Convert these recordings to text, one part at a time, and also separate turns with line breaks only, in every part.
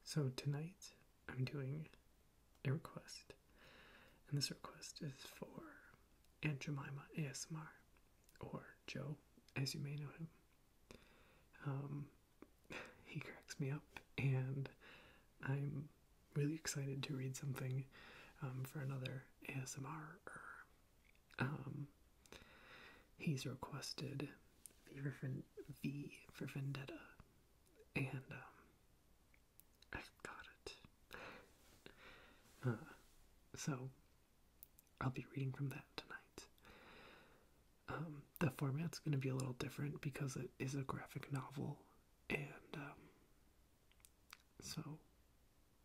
So tonight I'm doing a request, and this request is for AuntJemimaASMR, or Joe, as you may know him. He cracks me up, and I'm really excited to read something for another ASMR. He's requested V for Vendetta, and I've got it. So I'll be reading from that tonight. The format's going to be a little different because it is a graphic novel, and so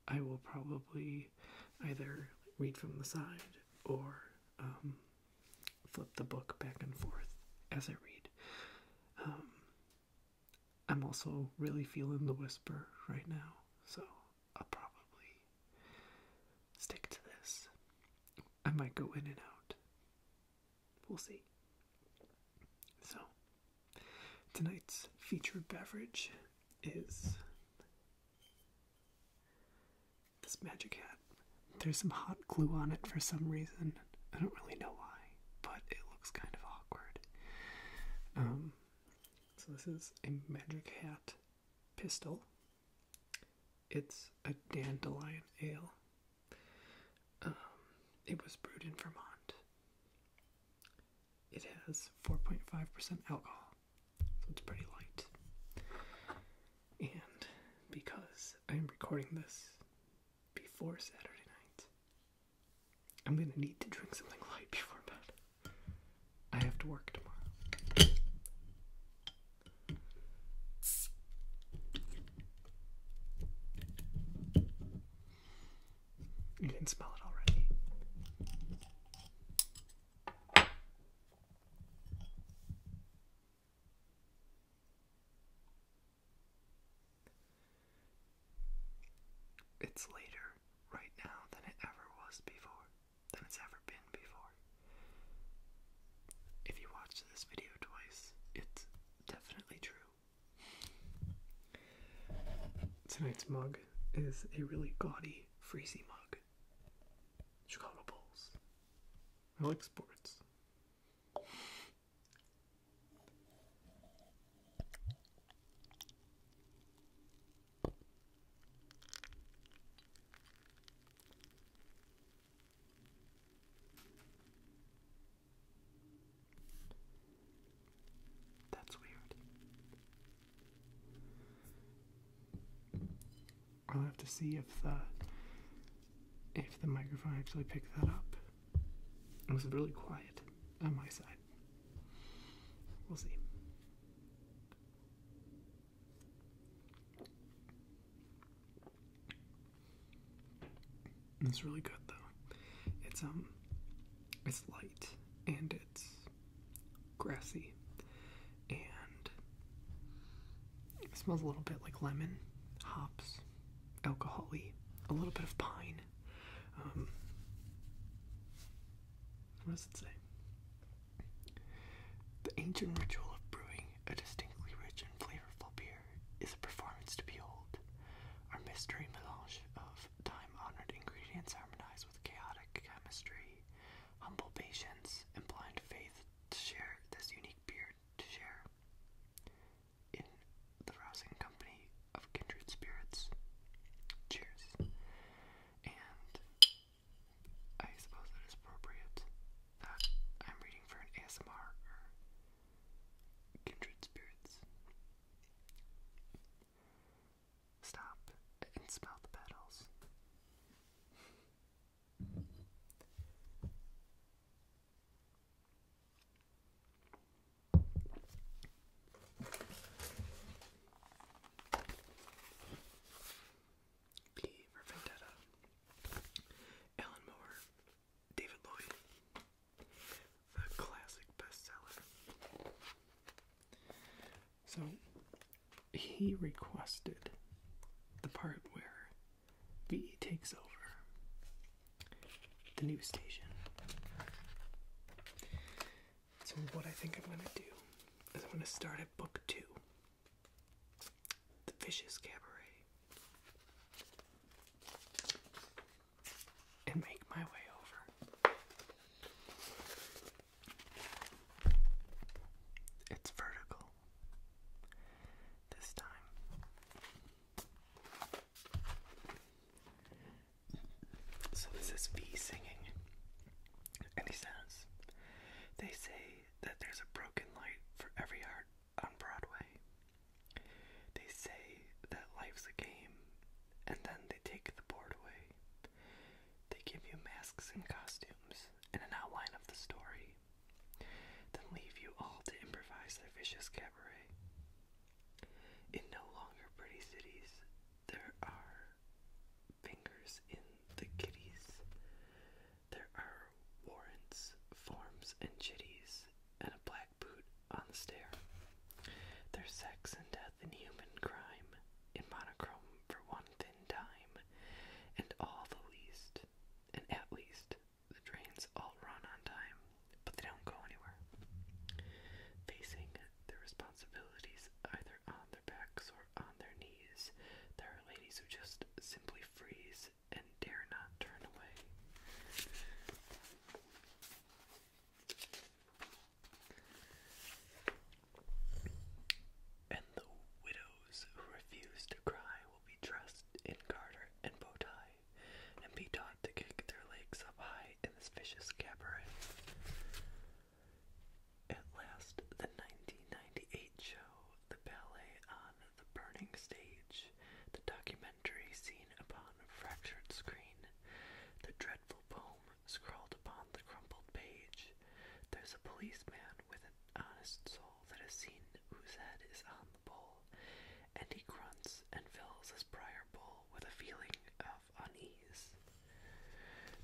I will probably either read from the side or flip the book back and forth as I read. I'm also really feeling the whisper right now, so I'll probably stick to this. I might go in and out. We'll see. So, tonight's featured beverage is this magic hat. There's some hot glue on it for some reason. I don't really know why, but it looks kind of awkward. So this is a magic hat Pistil. It's a Dandelion ale. It was brewed in Vermont. It has 4.5% alcohol, so it's pretty light. And because I'm recording this before Saturday night, I'm going to need to drink something light before bed. I have to work tomorrow. You can smell it already. It's later right now than it ever was before, than it's ever been before. If you watched this video twice, it's definitely true. Tonight's mug is a really gaudy, freezy mug. Chicago Bulls. I like sports. That's weird. I'll have to see if the microphone actually picked that up. It was really quiet on my side. We'll see. It's really good though. It's light and it's grassy and it smells a little bit like lemon, hops, alcohol-y, a little bit of pine. What does it say? The ancient ritual of brewing a distinctly rich and flavorful beer is a performance to behold. Our mystery melange of time-honored ingredients harmonize with chaotic chemistry, humble patience, and blind faith to share this unique beer to share in the rousing company of kindred spirits. Cheers. And I suppose it is appropriate that I'm reading for an ASMR or kindred spirits. Stop and smell the petals. P for Vendetta. Alan Moore, David Lloyd, the classic bestseller. So he requested the part where V takes over the news station. So what I think I'm going to do is I'm going to start at book 2, The Vicious Cabaret. So this is V singing, and he says, "They say that there's a broken light for every heart on Broadway. They say that life's a game, and then they take the board away. They give you masks and costumes and an outline of the story, then leave you all to improvise their vicious cabaret. In no longer pretty cities, there are fingers in the kitties. There are warrants, forms, and chitties, and a black boot on the stair. There's sex and death and human crime, in monochrome for one thin dime, and all the least, and at least, the trains all run on time, but they don't go anywhere. Facing their responsibilities either on their backs or on their knees, there are ladies who just simply freeze and dare not turn away. And the widows who refuse to cry will be dressed in garter and bow tie, and be taught to kick their legs up high in this vicious cabaret." At last, the 1998 show, the ballet on the burning stage, the documentary seen upon a fractured screen, the dreadful poem scrawled upon the crumpled page. There's a policeman with an honest soul that has seen whose head is on the bowl, and he grunts and fills his prior bowl with a feeling of unease.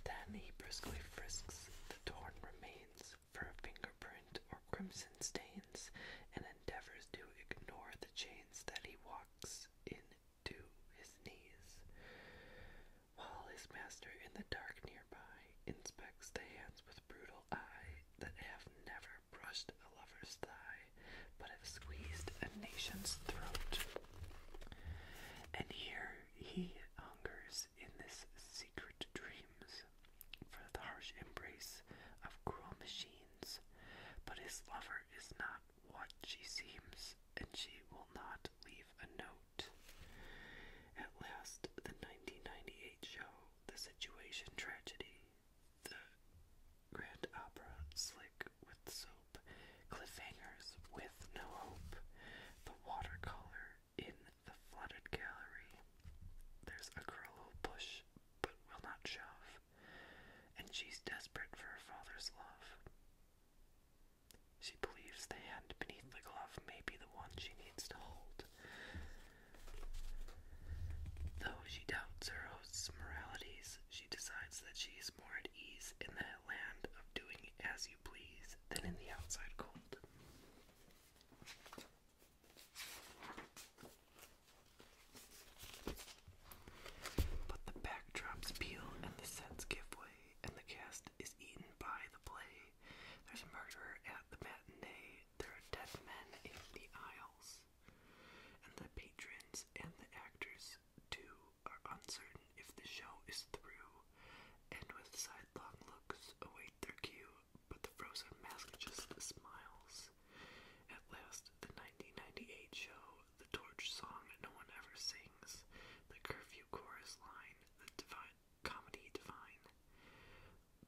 Then he briskly frisks the torn remains for a fingerprint or crimson stains, and endeavors to ignore the chains that he walks into his knees, while his master in the dark nearby inspects the hands with brutal eye that have never brushed a lover's thigh, but have squeezed a nation's throat. And here he hungers in this secret dreams for the harsh embrace of cruel machines, but his lover is not what she seems, and she will not leave a note. At last, the 1998 show, the situation tragedy, the grand opera slick with soap, cliffhangers with no hope, the watercolor in the flooded gallery. There's a girl who'll push but will not shove, and she's desperate for her father's love. She believes the hand beneath the glove may be the one she needs to hold. Though she doubts her host's moralities, she decides that she is more at ease in the land of doing as you please than in the outside cold. But the backdrops peel and the sets give way, and the cast is eaten by the play. There's a murderer at the matinee, there are dead men in the aisles, and the patrons and the actors too are uncertain if the show is through, and with sidelong looks await their cue, but the frozen mask just smiles. At last, the 1998 show, the torch song no one ever sings, the curfew chorus line, the divine comedy divine,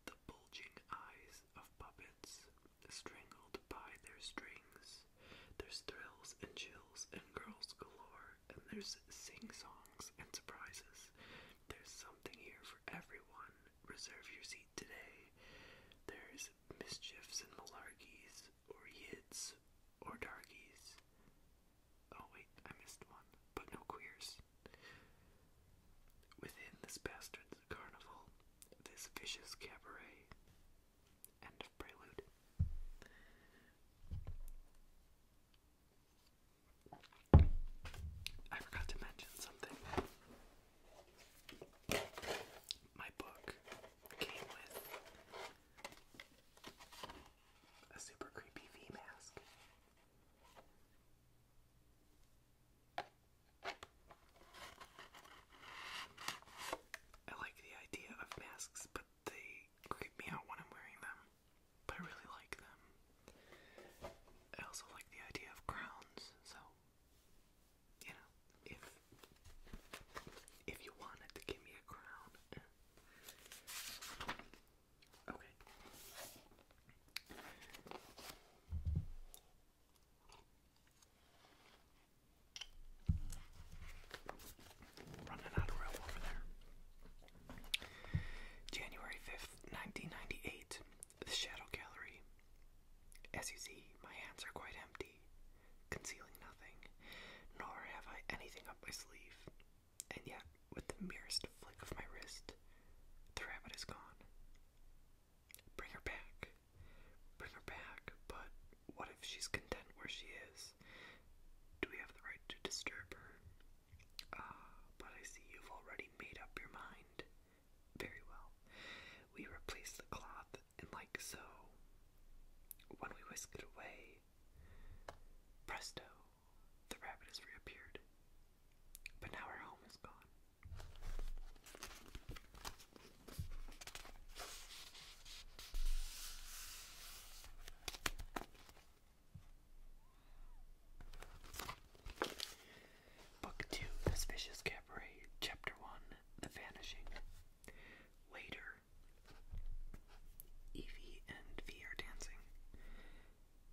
the bulging eyes of puppets, strangled by their strings. There's thrills and chills and girls galore, and there's sing-songs and surprises. There's something here for everyone. Reserve your seat today. There's mischiefs and malarkeys, or yids, or darkies. Oh wait, I missed one, but no queers. Within this bastard carnival, this vicious cabaret. End of prelude. I forgot to mention something. My book came with a super creepy V mask. I like the idea of masks, but they creep merest flick of my wrist, the rabbit is gone. Bring her back. Bring her back, but what if she's content where she is? Do we have the right to disturb her? But I see you've already made up your mind. Very well. We replace the cloth, and like so, when we whisk it away, presto, the rabbit has reappeared. But now her home is gone. Book 2, The Suspicious Cabaret, Chapter 1, The Vanishing. Later, Evie and V are dancing.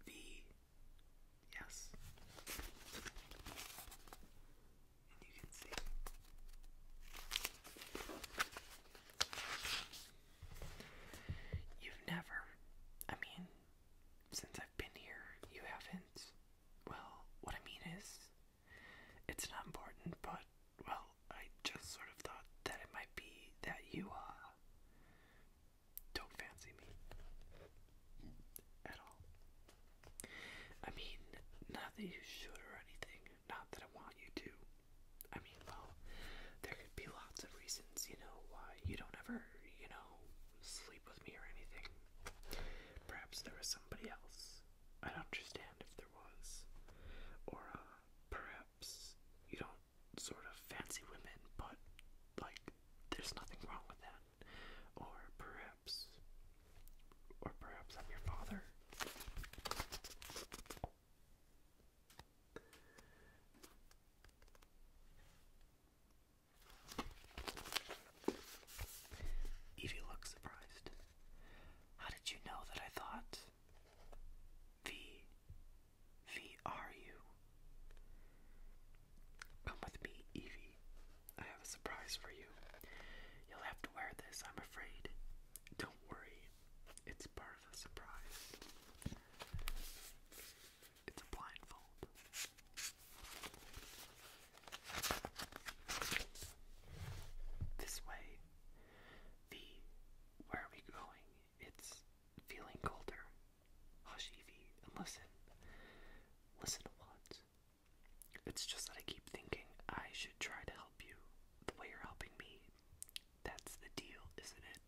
V, yes. And you can see. You've never, since I've been here, you haven't. Well, what I mean is, it's not important, but, well, I just sort of thought that it might be that you, don't fancy me. At all. Not that you should or anything, not that I want you to. Well, there could be lots of reasons, why you don't ever, sleep with me or anything. Perhaps there was somebody else. I'd understand if there was. Or, perhaps you don't sort of fancy women, but, there's nothing wrong with that. Or perhaps I'm your father. Evie looks surprised. How did you know that I thought? V, are you? Come with me, Evie. I have a surprise for you. You'll have to wear this, I'm afraid. Don't worry. It's part of the surprise. It's a blindfold. This way. V, where are we going? It's feeling colder. Hush, Evie, and listen. Listen to what? It's just that I keep thinking I should try to help you the way you're helping me. That's the deal, isn't it?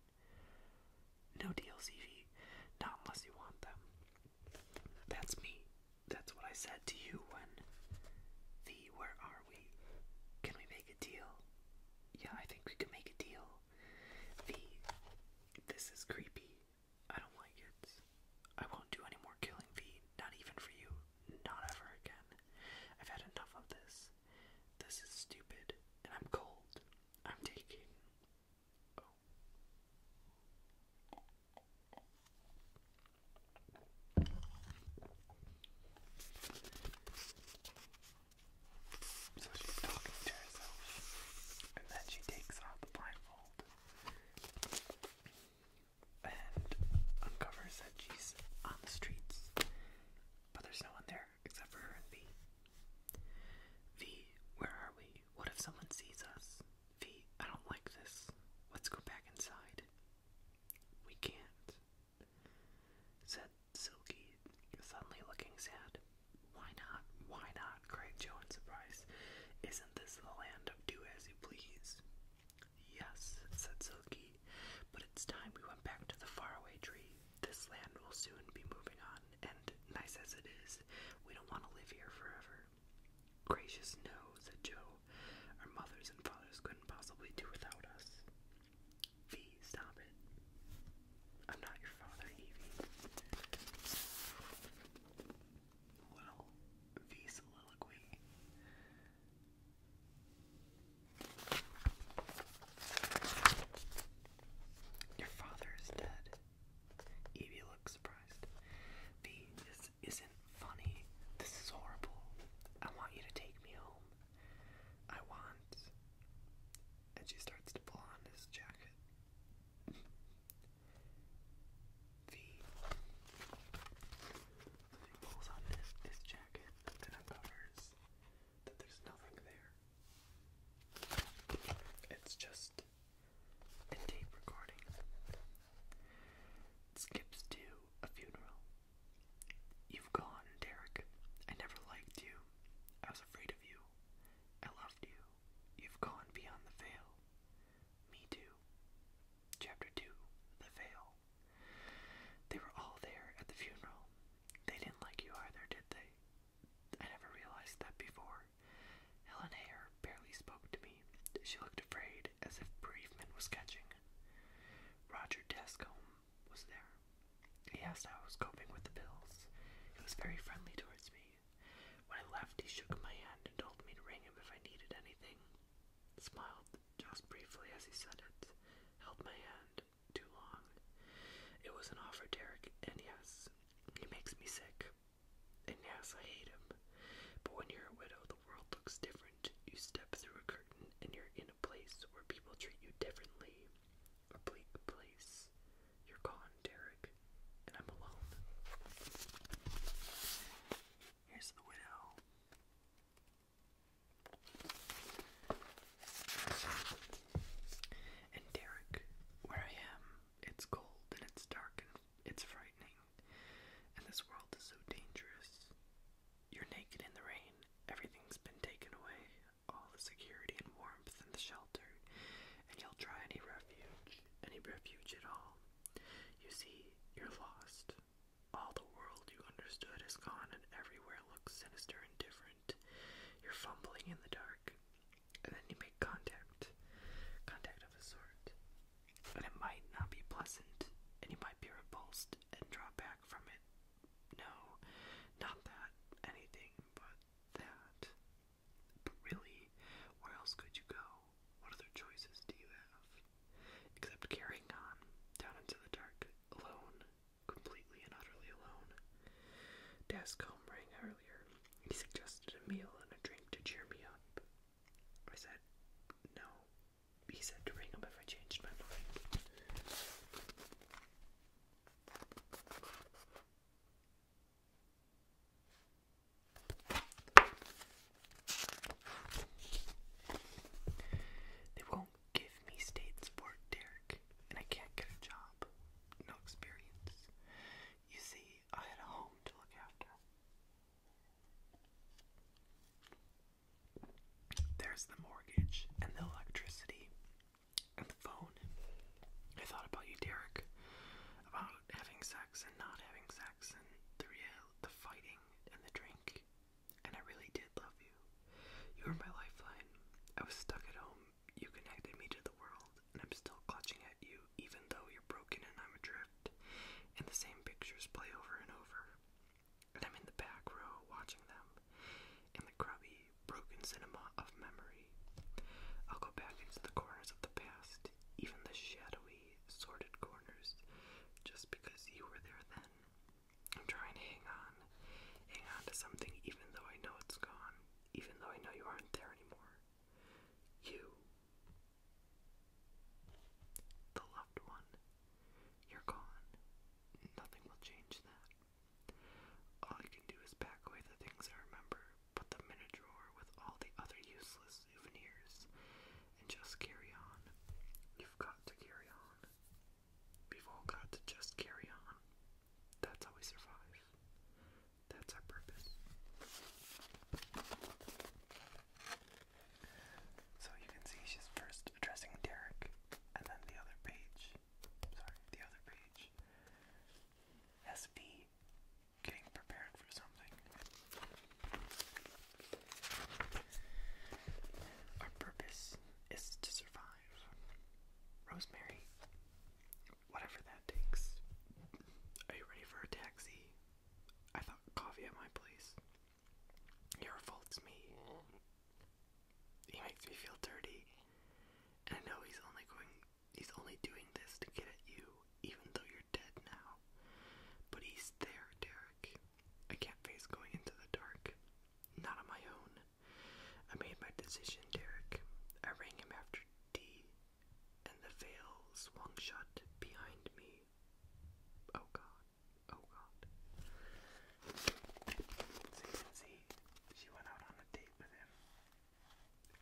No deals, Evie. Not unless you want them. That's me. That's what I said to you when... V, where are we? Can we make a deal? Yeah, I think we can make a deal. V, this is creepy. I don't like it. I won't do any more killing, V. Not even for you. Not ever again. I've had enough of this. This is stupid. And I'm cold. I'm taking... Oh. So she's talking to herself. And then she takes off the blindfold. And uncovers that she's on the streets. But there's no one there except for her and V. V, where are we? What if someone sees us? V, I don't like this. Let's go back inside. We can't, said Silky, suddenly looking sad. Why not? Why not? Cried Joe in surprise. Isn't this the land of do as you please? Yes, said Silky, but it's time we went back to the faraway tree. This land will soon be moving on, and nice as it is, we don't want to live here forever. Gracious no, said Joe. Our mothers and fathers couldn't possibly do without us. V, stop it. I'm not your father, Evie. Little V soliloquy. Your father is dead. Evie looks surprised. V, this isn't funny. This is horrible. I want you to take me home. She looked afraid, as if bereavement was catching. Roger Descombe was there. He asked how I was coping with the pills. He was very friendly towards me. When I left, he shook my hand and told me to ring him if I needed anything. Smiled just briefly as he said it. Held my hand too long. It was an offer, Derek, and yes, he makes me sick. And yes, I hate him. But when you're a widow, the world looks different. You step through a curtain and you're in a place where people treat you differently. A bleak place. You're gone, Derek, and I'm alone. Here's the widow. And Derek, where I am, it's cold and it's dark and it's frightening. And this world is so dangerous. You're naked in the rain. Everything's been taken away. All the security and warmth and the shelter. And you'll try any refuge at all. You see, you're lost. All the world you understood is gone and everywhere looks sinister and different. You're fumbling in the dark. And then you make contact of a sort. And it might not be pleasant, and you might be repulsed and draw back from it. No, not that, anything but that. But really, where else could you go? What other choices do you have? Except carrying on, down into the dark, alone, completely and utterly alone. Descombe rang earlier. He suggested a meal and a drink to cheer me up. I said, no. He said to ring him if I changed my mind. They won't give me state support, Derek, and I can't get a job. No experience. You see, I had a home to look after. There's the mortgage, and the electricity, and the phone. I thought about you, Derek, about having sex and not having sex, and the fighting, and the drink, and I really did love you. You were my lifeline. I was stuck at home. You connected me to the world, and I'm still clutching at you, even though you're broken and I'm adrift, and the same pictures play over and over. And I'm in the back row watching them, in the grubby, broken cinema of memory. I'll go back into the corners of the past, even the shadowy, sordid corners, just because you were there then. I'm trying to hang on to something even though I know it's gone, even though I know you aren't there anymore. You. The loved one. You're gone. Nothing will change that. All I can do is pack away the things I remember, put them in a drawer with all the other useless souvenirs, and just carry on. You've got to carry on. We've all got to just carry on. That's how we survive. That's our purpose. So you can see she's first addressing Derek, and then the other page. SV, getting prepared for something. Our purpose is to survive. Rosemary, whatever that takes. Are you ready for a taxi? I thought coffee at my place. He revolts me. He makes me feel dirty. And I know he's only doing this to get at you, even though you're dead now. But he's there, Derek. I can't face going into the dark. Not on my own. I made my decision, Derek. I rang him after tea, and the veil swung shut behind me. Oh God. Oh God. So you can see, she went out on a date with him,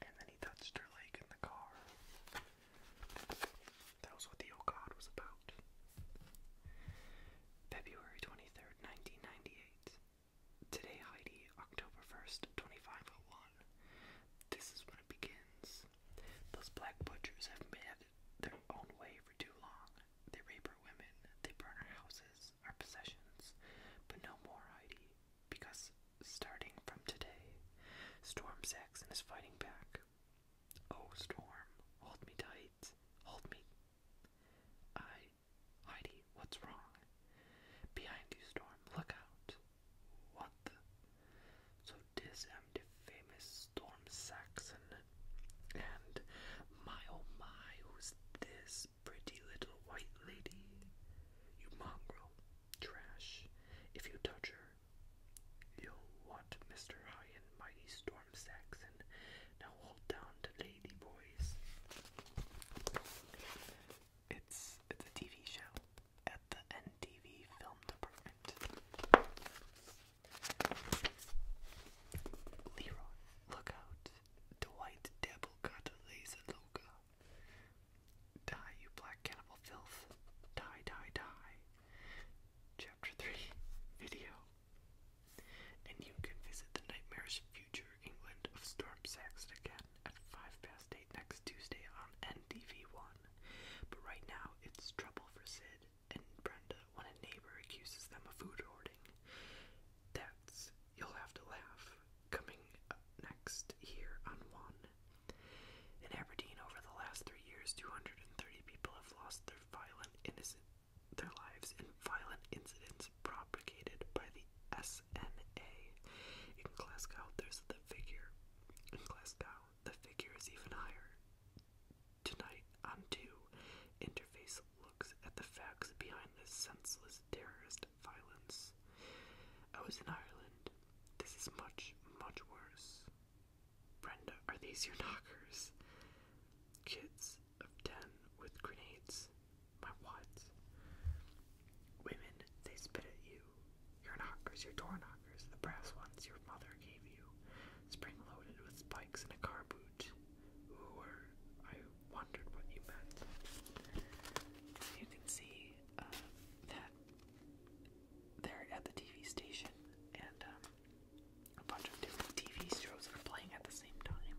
and then he touched her leg in the car. That was what the oh God was about. February 23rd, 1998. Today, Heidi, October 1st, 2501. This is when it begins. Those black butchers have had their own way for too long. They rape our women, they burn our houses, our possessions. But no more, Heidi, because starting from today, Storm Saxon is fighting back. Oh, Storm, 230 people have lost their lives in violent incidents propagated by the SNA. In Glasgow, the figure is even higher. Tonight on 2, Interface looks at the facts behind this senseless terrorist violence. I was in Ireland. This is much, much worse. Brenda, are these your knockers? Kids of 10 with grenades. My what? Women, they spit at you. Your knockers, your door knockers, the brass ones your mother gave you, spring-loaded with spikes and a car boot. I wondered what you meant. You can see that they're at the TV station, and a bunch of different TV shows are playing at the same time.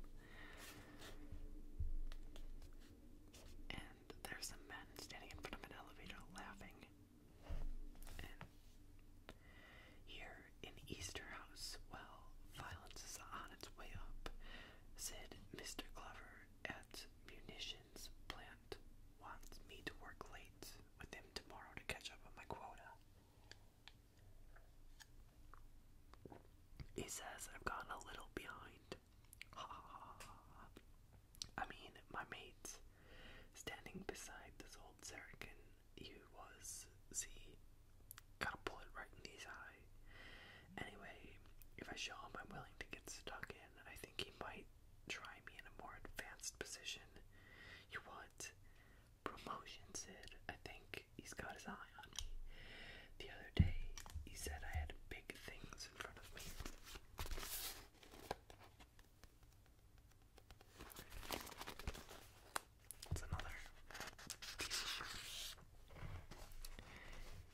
And there's some men standing in front of an elevator laughing. And here in Easterhouse, well, violence is on its way up, said Mr. Glover at munitions plant. Wants me to work late with him tomorrow to catch up on my quota. He says I've gotten a little behind. I mean, my mate, standing beside this old Saracen, got a bullet right in his eye. Anyway, if I show him I'm willing to get stuck in, I think he might try me in a more advanced position. You what? Promotion, Sid. I think he's got his eye on me. The other day, he said I had big things in front of me. It's another piece of shit.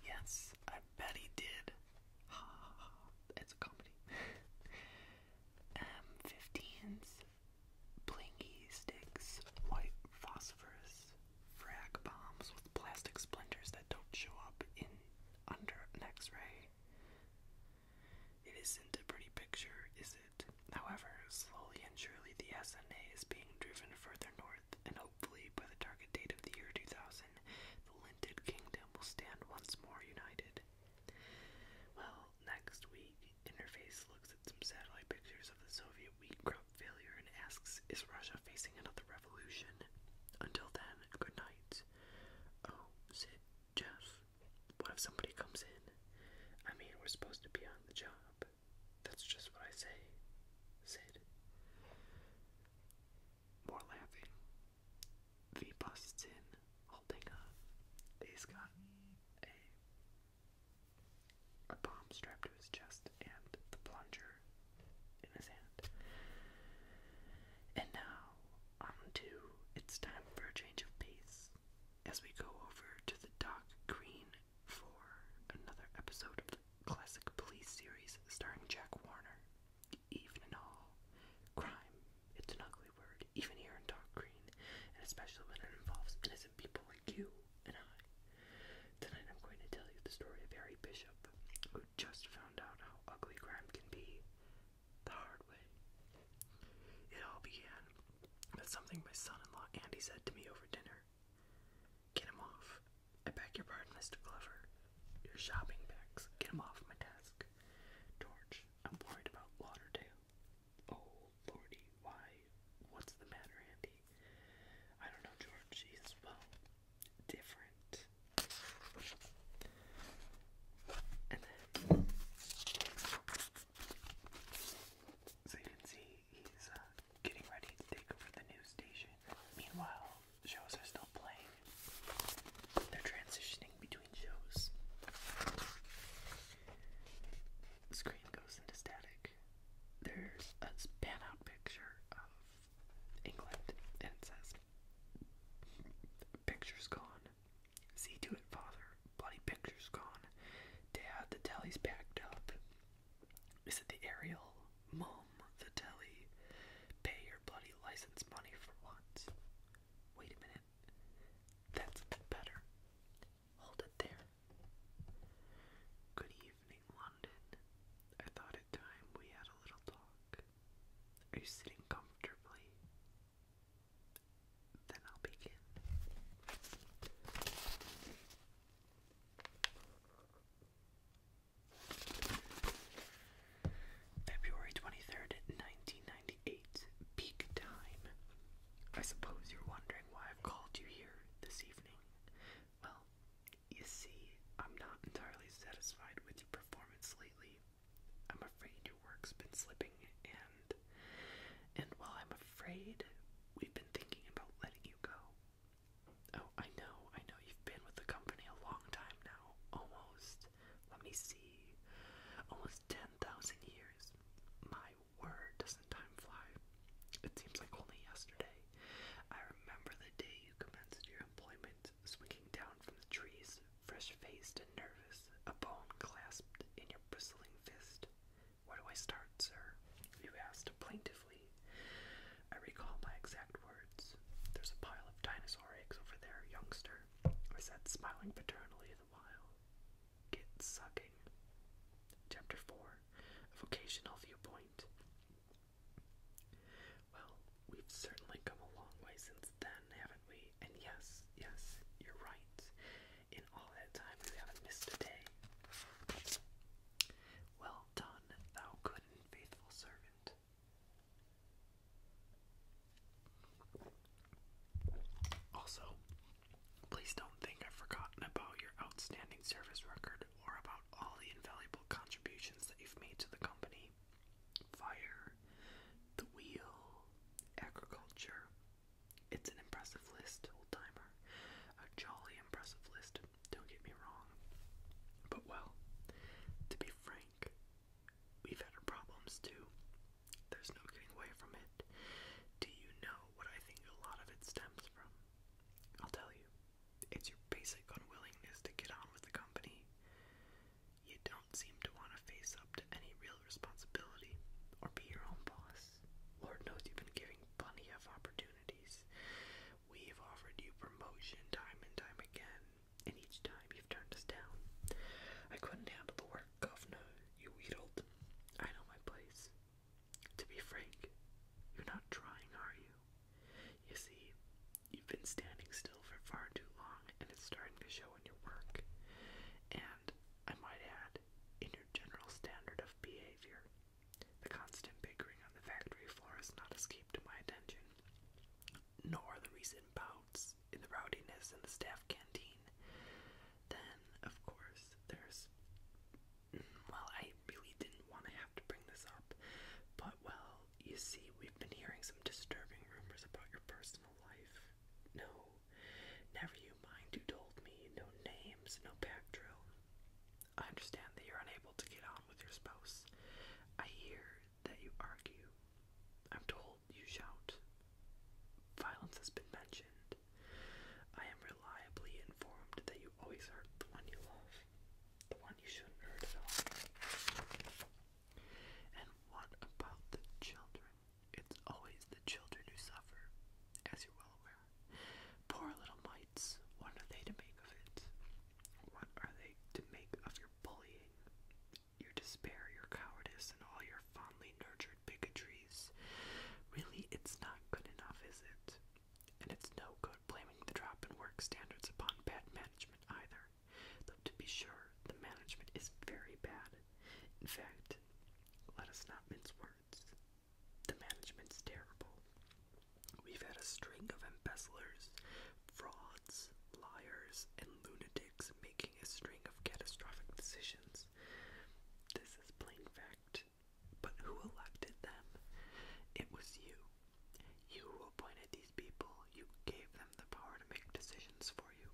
Yes, I bet he did. It's a comedy. M15s, blinky sticks, white phosphorus, frag bombs with plastic splinters that don't show up under an X-ray. It isn't a pretty picture, is it? However, slowly and surely the SNA is being driven further north, and hopefully by the target date of the year 2000, the Linted Kingdom will stand once more united. Well, next week, Interface looks at some satellite pictures of the Soviet wheat crop failure and asks, is Russia facing another revolution? Until then, good night. Oh, Sid, Jeff, what if somebody comes in? I mean, we're supposed to be on the job. That's just what I say. Sid. More laughing. V busts in, holding he's got a bomb strapped to his chest and the plunger in his hand. And now, on to it's time for a change of pace as we go over to the Doc Green for another episode of the classic police series starring Jack Warner. Even in all, crime, it's an ugly word, even here in Doc Green, and especially when it involves innocent people like you and I. Tonight I'm going to tell you the story of Harry Bishop, who just found out how ugly crime can be the hard way. It all began with something my son-in-law Andy said to me over dinner. Get him off. I beg your pardon, Mr. Glover. Your shopping bags. Get him off my desk. George, I'm worried about Lauderdale. Oh, Lordy, why? What's the matter, Andy? I don't know, George. He's, well, different. And then, so you can see he's getting ready to take over the news station. Meanwhile, shows are still playing. They're transitioning between shows. you argue. I'm told you shout. Violence has been mentioned. I am reliably informed that you always hurt the one you love, the one you shouldn't hurt at all. And what about the children? It's always the children who suffer, as you're well aware. Poor little mites, what are they to make of it? What are they to make of your bullying, your despair, your cowardice, and all your fondly nurtured bigotries? Really, it's not good enough, is it? And it's no good blaming the drop in work standards upon bad management either, though to be sure, the management is very bad. In fact, let us not mince words. The management's terrible. We've had a string of embezzlers, frauds, liars, and lunatics making a string of catastrophic decisions. This is plain fact. But who elected them? It was you. You who appointed these people. You gave them the power to make decisions for you.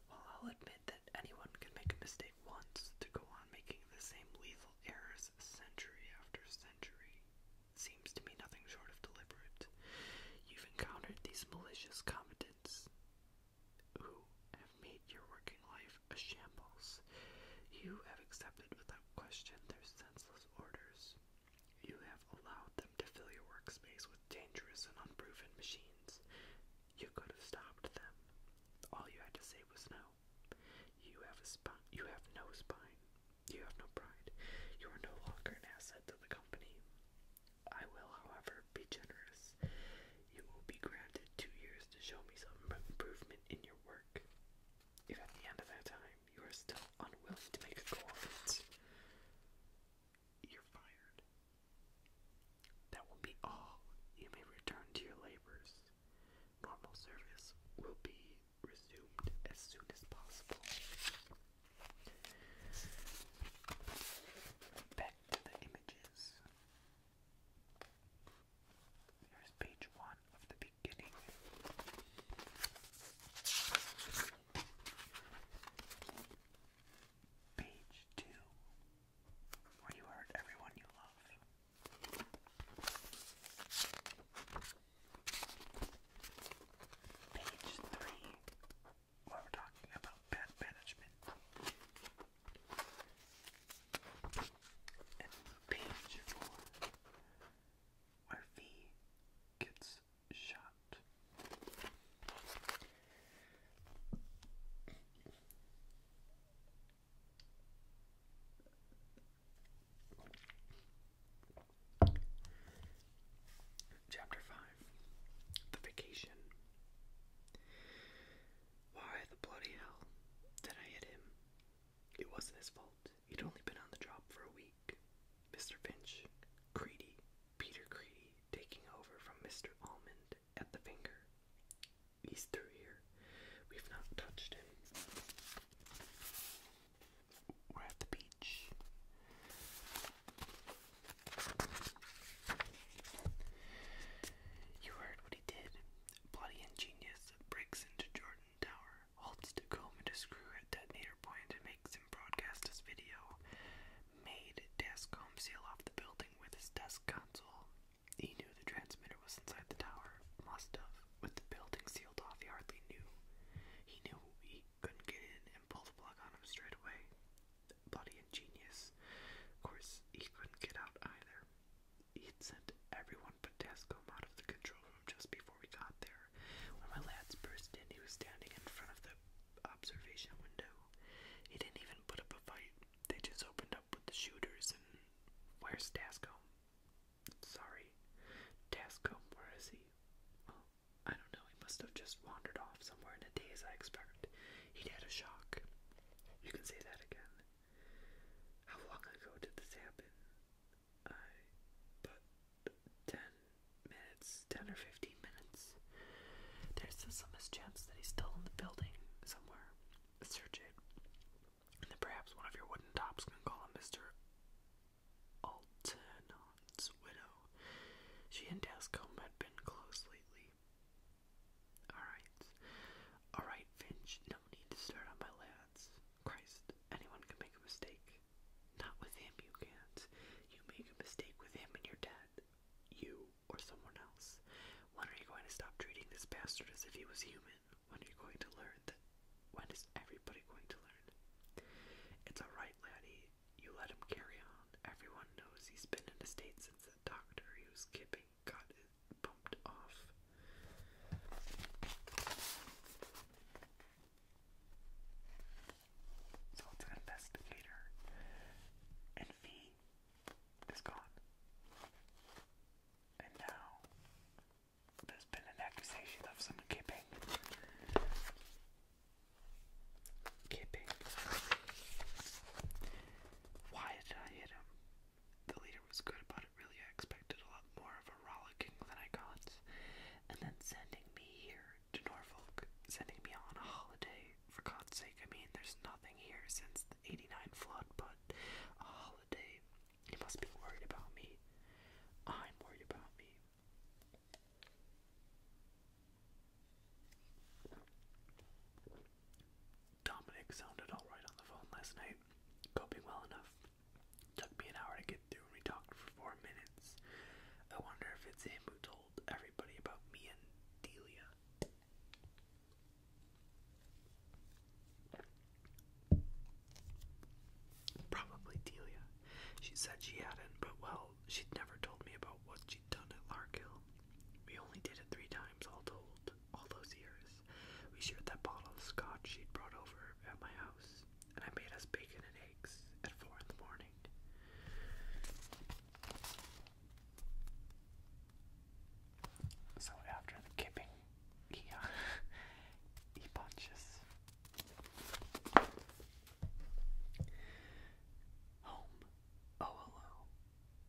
While I'll admit that anyone can make a mistake once, to go on making the same lethal errors century after century seems to me nothing short of deliberate. You've encountered these malicious combatants who have made your working life a shambles. You have accepted without question their senseless orders. You have allowed them to fill your workspace with dangerous and unproven machines. You could have stopped them. All you had to say was no. You have no spine. You have no pride. You are no longer an asset to the company. I will, however, be generous. You will be granted 2 years to show me some improvement in your work. If at the end of that time you are still unwilling to make a go of it, you're fired. That will be all. You may return to your labors. Normal service will be resumed as soon as possible. Back to the images. Here's page 1 of the beginning. Page 2, where you hurt everyone you love. Page 3, where we're talking about bad management. And page 4, where V gets shot. Chapter 5. The Vacation. Why the bloody hell did I hit him? It wasn't his fault. He'd only been on the job for a week. Mr. Finch, Creedy, Peter Creedy, taking over from Mr. Almond at the finger. He's through here. We've not touched him. We're at the beach. You heard what he did. Bloody ingenious. Breaks into Jordan Tower. Halts to comb into screw at detonator point and makes him broadcast his video. Made Dascombe seal off the building with his desk console. He knew the transmitter was inside the tower. Must have. With the building sealed off, he bastard as if he was human. When are you going to learn that? When is everybody going to learn? It's alright, laddie. You let him carry on. Everyone knows he's been in a state since the doctor he was kipping got it bumped off. So it's an investigator, and V is gone. And now there's been an accusation of some kipping. Why did I hit him? The leader was good about it, really. I expected a lot more of a rollicking than I got. And then sending me here to Norfolk, sending me on a holiday. For God's sake, I mean, there's nothing here since the '89 flood, but a holiday. He must be worried about me. I'm worried about me. Dominic sounded alright on the phone last night, coping well enough. Took me an hour to get through and we talked for 4 minutes. I wonder if it's him who told everybody about me and Delia. Probably Delia. She said she hadn't, but well, she'd never told me about what she'd done at Larkhill. We only did it 3 times all told, all those years. We shared that bottle of scotch she'd brought over at my house, and I made us bacon and eggs at 4 in the morning. So after the kipping, he punches. Home. Oh, hello.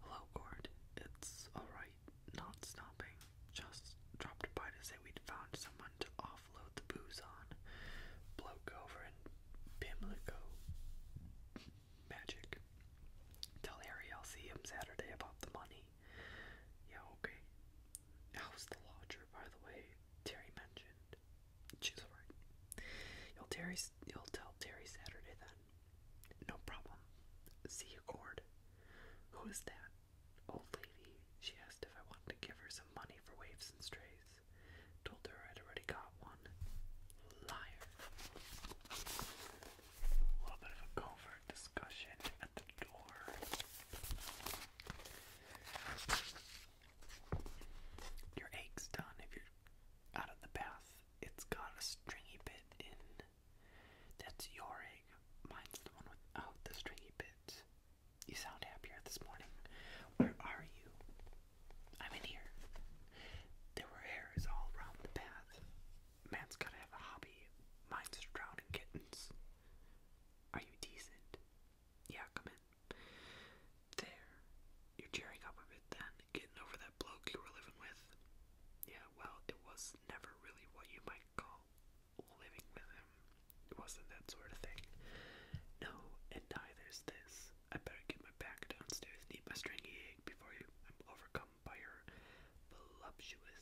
Hello, Gord. It's alright. Not stopping. Just dropped by to say we'd found someone to offload the booze on. Bloke over in Pimlico. Magic. Tell Harry I'll see him Saturday about the money. Yeah, okay. How's the lodger, by the way? Terry mentioned. She's alright. You'll tell Terry Saturday then. No problem. See you, Cord. Who is that? Old lady. She asked if I wanted to give her some money for waifs and strays. Told her I'd already got one. Liar. A little bit of a covert discussion at the door. Your egg's done if you're out of the bath. It's got a stringy bit in. That's your egg. Mine's the one without the stringy bit. You sound happier this morning. Where are you? I'm in here. There were hairs all around the bath. Man's gotta have a hobby. Mine's drowning kittens. Are you decent? Yeah, come in. There. You're cheering up a bit then, getting over that bloke you were living with. Yeah, well, it was never really what you might call living with him. It wasn't that sort of thing. No, and neither's this. I better get my back downstairs and eat my stringy egg before I'm overcome by your voluptuous